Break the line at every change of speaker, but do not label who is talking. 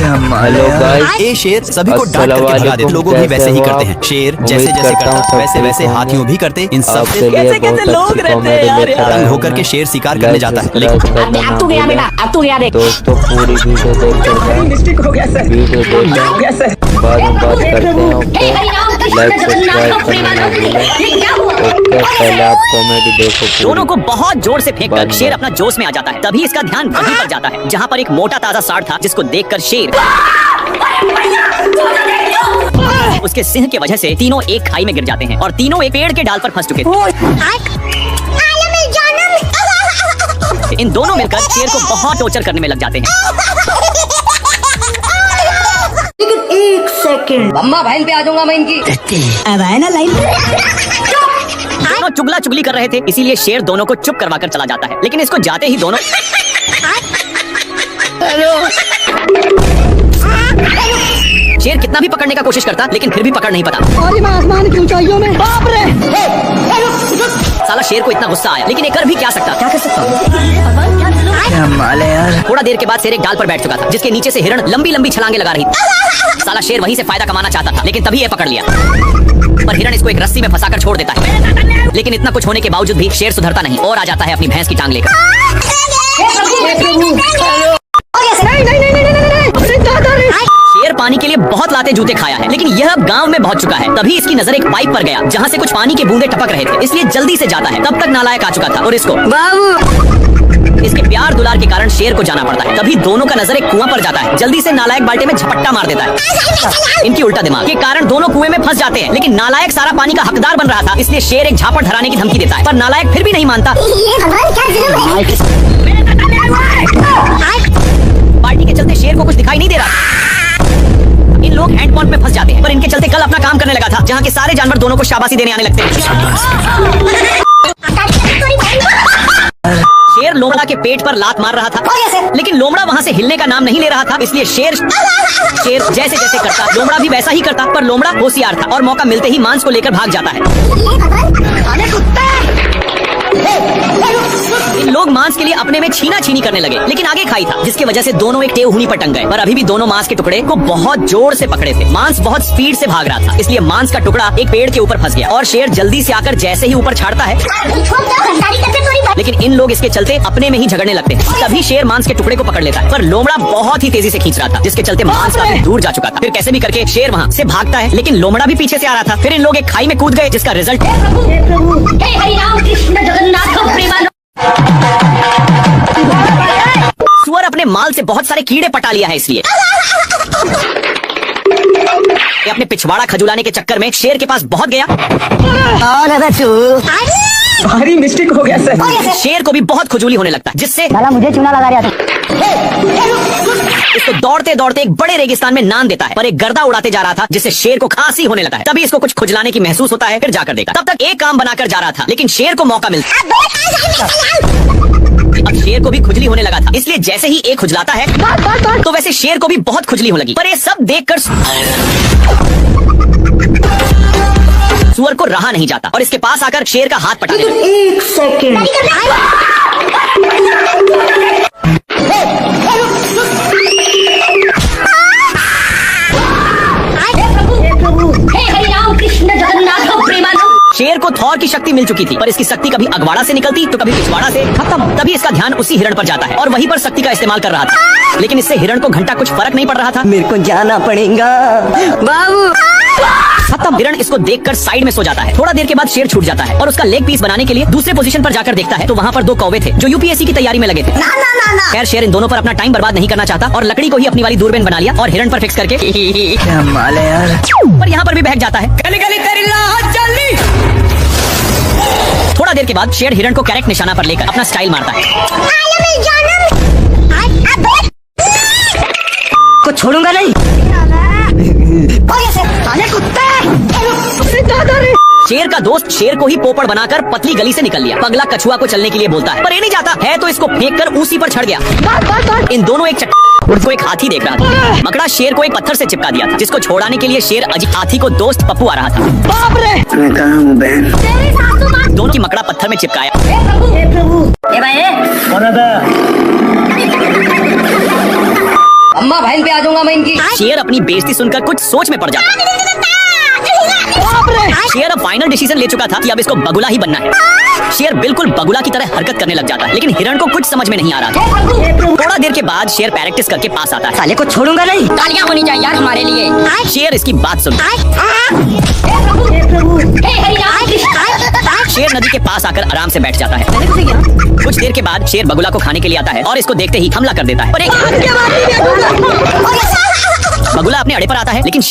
Hello guys,
ये शेर सभी को डांट करके भगा देते, लोगों भी वैसे ही करते हैं। शेर जैसे जैसे करता वैसे वैसे हाथियों भी करते। इन सब से
कैसे कैसे लोग रहते हैं यार।
तंग होकर के शेर शिकार करने जाता है। लेकिन
अब तू गया बेटा, अब तू गया देख।
दोस्तों पूरी वीडियो देखकर
मिस्टेक हो गया सर,
वीडियो देखकर
हो गया सर।
बाद में बात करते हैं। लाइक सब्सक्राइब करना ना भूलें। ओके, पहले आप कॉमेडी देखो।
दोनों को बहुत जोर से फेंककर शेर अपना जोश में आ जाता है। तभी इसका ध्यान वहीं पर जाता है जहाँ पर एक मोटा ताजा सांड था, जिसको देखकर शेर उसके सिंह के वजह से तीनों एक खाई में गिर जाते हैं और तीनों एक पेड़ के डाल पर फंस चुके थे। इन दोनों मिलकर शेर को बहुत टॉर्चर करने में लग जाते हैं।
लेकिन एक सेकंड, अम्मा बहन पे आ जाऊंगा मैं इनकी। अब आए ना लाइन।
दोनों चुगला चुगली कर रहे थे, इसीलिए शेर दोनों को चुप करवा कर चला जाता है। लेकिन इसको जाते ही दोनों शेर कितना भी पकड़ने का कोशिश करता, लेकिन फिर भी पकड़ नहीं पाता।
आसमान की ऊंचाइयों में, बाप रे।
साला शेर को इतना गुस्सा आया, लेकिन ये कर भी क्या सकता।
क्या कर सकता हूँ?
थोड़ा देर के बाद शेर एक डाल पर बैठ चुका था, जिसके नीचे से हिरण लंबी लंबी छलांगे लगा रही थी। साला शेर वहीं से फायदा कमाना चाहता था, लेकिन तभी ये पकड़ लिया। पर हिरण इसको एक रस्सी में फंसाकर छोड़ देता है। लेकिन इतना कुछ होने के बावजूद भी शेर सुधरता नहीं और आ जाता है अपनी भैंस की टांग लेकर। शेर पानी के लिए बहुत लाते जूते खाया है, लेकिन यह अब गांव में पहुंच चुका है। तभी इसकी नजर एक पाइप पर गया, जहां से कुछ पानी के बूंदे टपक रहे थे, इसलिए जल्दी से जाता है। तब तक नालायक आ चुका था और इसको इसके प्यार दुलार के कारण शेर को जाना पड़ता है। तभी दोनों का नजर एक कुआं पर जाता है। जल्दी से नालायक बाल्टी में झपट्टा मार देता है। इनकी उल्टा दिमाग के कारण दोनों कुएं में फंस जाते हैं, लेकिन नालायक सारा पानी का हकदार बन रहा था, इसलिए शेर एक झापड़ धराने की धमकी देता है। पर नालायक फिर भी नहीं मानता। बाल्टी के चलते शेर को कुछ दिखाई नहीं दे रहा। इन लोग हैंडपंप में फंस जाते हैं, पर इनके चलते कल अपना काम करने लगा था, जहाँ के सारे जानवर दोनों को शाबाशी देने आने लगते हैं। शेर लोमड़ा के पेट पर लात मार रहा था, लेकिन लोमड़ा वहाँ से हिलने का नाम नहीं ले रहा था, इसलिए शेर जैसे जैसे करता लोमड़ा भी वैसा ही करता। पर लोमड़ा होशियार था और मौका मिलते ही मांस को लेकर भाग जाता है। इन लोग मांस के लिए अपने में छीना छीनी करने लगे, लेकिन आगे खाई था, जिसकी वजह से दोनों एक टेहुनी पर टंग गए। पर अभी भी दोनों मांस के टुकड़े को बहुत जोर से पकड़े थे। मांस बहुत स्पीड से भाग रहा था, इसलिए मांस का टुकड़ा एक पेड़ के ऊपर फंस गया और शेर जल्दी से आकर जैसे ही ऊपर छाड़ता है, लेकिन इन लोग इसके चलते अपने में ही झगड़ने लगते हैं। तभी शेर मांस के टुकड़े को पकड़ लेता है, पर लोमड़ा बहुत ही तेजी से खींच रहा था, जिसके चलते मांस काफी दूर जा चुका था। फिर कैसे भी करके शेर वहाँ से भागता है, लेकिन लोमड़ा भी पीछे से आ रहा था। फिर इन लोग एक खाई में कूद गए, जिसका रिजल्ट सुअर अपने माल से बहुत सारे कीड़े पटा लिया है, इसलिए ये अपने पिछवाड़ा खजुलाने के चक्कर में शेर के पास बहुत गया।
भारी मिस्टेक हो गया सर।
शेर को भी बहुत खुजली होने लगता है, जिससे
मुझे चूना लगा रहा था।
इसको दौड़ते दौड़ते एक बड़े रेगिस्तान में नान देता है, पर एक गर्दा उड़ाते जा रहा था, जिससे शेर को खांसी होने लगा है। तभी इसको कुछ खुजलाने की महसूस होता है, फिर जाकर देखा। तब तक एक काम बनाकर जा रहा था, लेकिन शेर को मौका मिलता अब शेर को भी खुजली होने लगा था, इसलिए जैसे ही एक खुजलाता है तो वैसे शेर को भी बहुत खुजली होने लगी। पर ये सब देखकर सुअर को रहा नहीं जाता और इसके पास आकर शेर का हाथ पटा देता।
एक सेकंड,
शेर को थॉर की शक्ति मिल चुकी थी, पर इसकी शक्ति कभी अगवाड़ा से निकलती तो कभी पिछवाड़ा से खत्म। तभी इसका ध्यान उसी हिरण पर जाता है और वहीं पर शक्ति का इस्तेमाल कर रहा था, लेकिन इससे हिरण को घंटा कुछ फर्क नहीं पड़ रहा था।
मेरे को जाना पड़ेगा बाबू।
खत्म। हिरण इसको देखकर साइड में सो जाता है। थोड़ा देर के बाद शेर छूट जाता है और उसका लेग पीस बनाने के लिए दूसरे पोजीशन पर जाकर देखता है तो वहाँ पर दो कौवे थे, जो यूपीएससी की तैयारी में लगे थे। खैर शेर इन दोनों पर अपना टाइम बर्बाद नहीं करना चाहता और लकड़ी को ही अपनी वाली दूरबीन बना लिया और हिरण पर फिक्स करके पर यहाँ पर भी बहक जाता है। थोड़ा देर के बाद शेर हिरण को करेक्ट निशाना पर लेकर अपना स्टाइल मारता है।
को छोड़ूंगा नहीं।
शेर का दोस्त शेर को ही पोपड़ बनाकर पतली गली से निकल लिया। पगला कछुआ को चलने के लिए बोलता है, पर ये नहीं जाता है तो इसको फेंक कर उसी पर चढ़ गया। इन दोनों को एक हाथी देख रहा था। मकड़ा शेर को एक पत्थर से चिपका दिया था, जिसको छोड़ाने के लिए शेर हाथी को दोस्त पप्पू आ रहा था।
बाप रे, मैं कहाँ हूँ बहन?
दोनों की मकड़ा पत्थर में चिपकाया।
अम्मा भाई बहन पे आ जाऊंगा मैं इनकी।
शेर अपनी बेइज्जती सुनकर कुछ सोच में पड़ जाता है। शेर अब फाइनल डिसीजन ले चुका था कि अब इसको बगुला ही बनना है। शेर बिल्कुल बगुला की तरह हरकत करने लग जाता है, लेकिन हिरण को कुछ समझ में नहीं आ रहा था। थोड़ा देर के बाद शेर प्रैक्टिस करके पास आता है।
साले को छोड़ूंगा नहीं। तालियां होनी चाहिए यार हमारे लिए।
शेर इसकी बात सुन। शेर नदी के पास आकर आराम से बैठ जाता है। कुछ देर के बाद शेर बगुला को खाने के लिए आता है और इसको देखते ही हमला कर देता है। बगुला अपने अड़े पर आता है, लेकिन